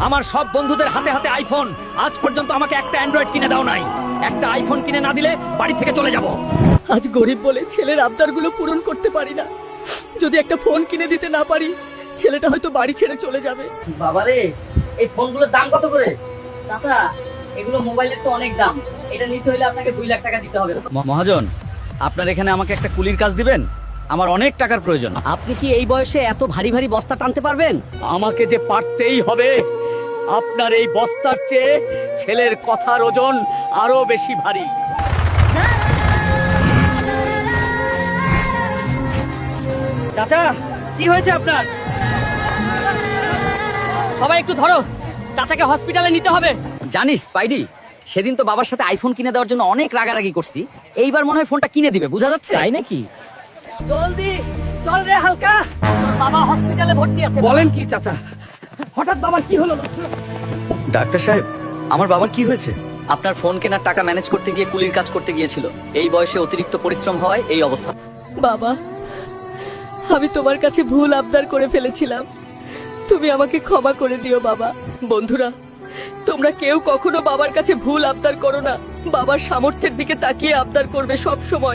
আমার সব বন্ধুদের হাতে হাতে আইফোন, আজ পর্যন্ত আমাকে একটা অ্যান্ড্রয়েড কিনে দাও নাই। একটা আইফোন কিনে না দিলে বাড়ি থেকে চলে যাব। আজ গরিব বলে ছেলের আবদারগুলো পূরণ করতে পারি না। যদি একটা ফোন কিনে দিতে না পারি, ছেলেটা হয়তো বাড়ি ছেড়ে চলে যাবে। বাবারে, এই ফোনগুলোর দাম কত করে? চাচা, এগুলো মোবাইলের তো অনেক দাম, এটা নিতে হলে আপনাকে 2 লাখ টাকা দিতে হবে। মহাজন, আপনার এখানে আমাকে একটা কুলির কাজ দিবেন? আমার অনেক টাকার প্রয়োজন। আপনি কি এই বয়সে এত ভারী ভারী বস্তা টানতে পারবেন? আমাকে যে পারতেই হবে। আপনার এই বস্তার চেয়ে ছেলের কথার ওজন আরো বেশি ভারী। চাচা, কি হয়েছে আপনার? সবাই একটু ধরো, চাচাকে হসপিটালে নিতে হবে। জানিস স্পাইডি, সেদিন তো বাবার সাথে আইফোন কিনে দেওয়ার জন্য অনেক রাগারাগি করছি। এইবার মনে হয় ফোনটা কিনে দিবে, বোঝা যাচ্ছে। তাই নাকি? জলদি চল রে হালকা, তোর বাবা হসপিটালে ভর্তি আছে। বলেন কি চাচা? হঠাৎ বাবার কি হলো? ডাক্তার সাহেব, আমার বাবার কি হয়েছে? আপনার ফোন কেনার টাকা ম্যানেজ করতে গিয়ে কুলির কাজ করতে গিয়েছিল। এই বয়সে অতিরিক্ত পরিশ্রম হওয়ায় এই অবস্থা। বাবা, আমি তোমার কাছে ভুল আবদার করে ফেলেছিলাম, তুমি আমাকে ক্ষমা করে দিও বাবা। বন্ধুরা, তোমরা কেউ কখনো বাবার কাছে ভুল আবদার করো না। বাবার সামর্থ্যের দিকে তাকিয়ে আবদার করবে সব সময়।